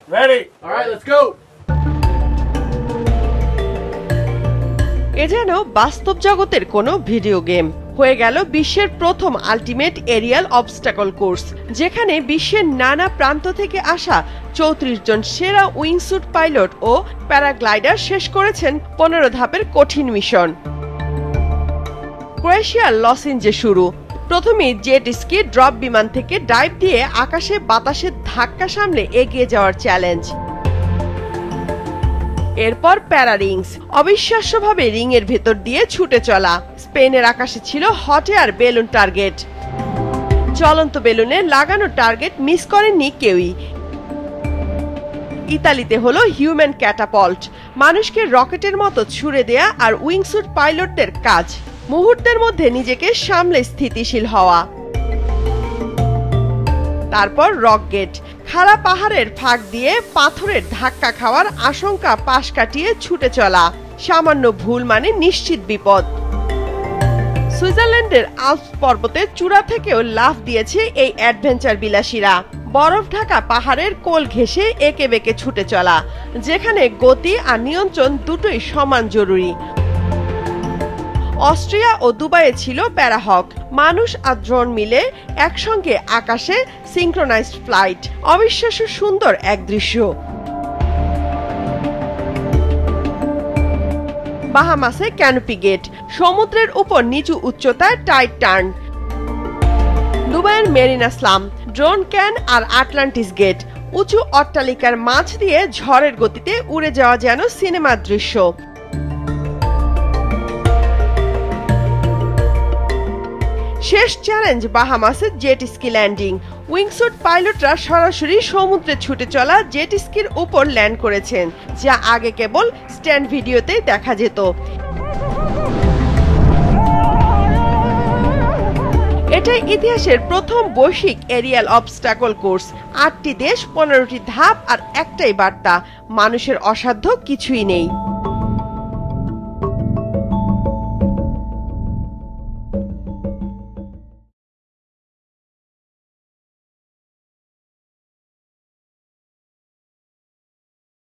Ready? All right, let's go. এ যেন বাস্তব জগতের কোনো ভিডিও গেম হয়ে গেল বিশ্বের প্রথম আল্টিমেট এরিয়াল অবস্টাকল কোর্স, যেখানে বিশ্বের নানা প্রান্ত থেকে আসা ৩৪ জন সেরা উইংস্যুট পাইলট ও প্যারাগ্লাইডার শেষ করেছেন ১৫ ধাপের কঠিন মিশন। ক্রোয়েশিয়ার লসিনজে শুরু। প্রথমে জেট স্কি ড্রপ বিমান থেকে ডাইভ দিয়ে আকাশে বাতাসের ধাক্কা সামলে এগিয়ে যাওয়ার চ্যালেঞ্জ। এরপর প্যারা রিংস, অবিশ্বাস্যভাবে রিং এর ভেতর দিয়ে ছুটে চলা। স্পেনের আকাশে ছিল হট এয়ার বেলুন টার্গেট, চলন্ত বেলুনে লাগানো টার্গেট মিস করেননি কেউই। ইতালিতে হলো হিউম্যান ক্যাটাপল্ট, মানুষকে রকেটের মতো ছুড়ে দেয়া আর উইংস্যুট পাইলটদের কাজ মুহূর্তের মধ্যে নিজেকে সামলে স্থিতিশীল হওয়া। তারপর রকগেট, খাড়া পাহাড়ের ফাঁক দিয়ে পাথরের ধাক্কা খাওয়ার আশঙ্কা পাশ কাটিয়ে ছুটে চলা, সামান্য ভুল মানে নিশ্চিত বিপদ। সুইজারল্যান্ডের আল্পস পর্বতের চূড়া থেকেও লাফ দিয়েছে এই অ্যাডভেঞ্চার বিলাসীরা। বরফ ঢাকা পাহাড়ের কোল ঘেঁষে এঁকে বেঁকে ছুটে চলা, যেখানে গতি আর নিয়ন্ত্রণ দুটোই সমান জরুরি। অস্ট্রিয়া ও দুবাইয়ে ছিল প্যারাহক, মানুষ আর ড্রোন মিলে একসঙ্গে আকাশে সিঙ্ক্রোনাইজড ফ্লাইট, অবিশ্বাস্য সুন্দর এক দৃশ্য। বাহামাসে ক্যানোপি গেট, সমুদ্রের উপর নিচু উচ্চতায় টাইট টার্ন। দুবাইয়ের মেরিনা স্লাম, ড্রোন ক্যান আর আটলান্টিস গেট, উঁচু অট্টালিকার মাঝ দিয়ে ঝড়ের গতিতে উড়ে যাওয়া যেন সিনেমার দৃশ্য। শেষ চ্যালেঞ্জ বাহামাসের জেট স্কি ল্যান্ডিং। উইংস্যুট পাইলটরা সরাসরি সমুদ্রে ছুটে চলা জেট স্কির উপর ল্যান্ড করেছেন, যা আগে কেবল স্ট্যান্ড ভিডিওতেই দেখা যেত। এটাই ইতিহাসের প্রথম বৈশ্বিক এরিয়াল অবস্টাকল কোর্স। ৮টি দেশ, ১৫টি ধাপ আর একটাই বার্তা: মানুষের অসাধ্য কিছুই নেই।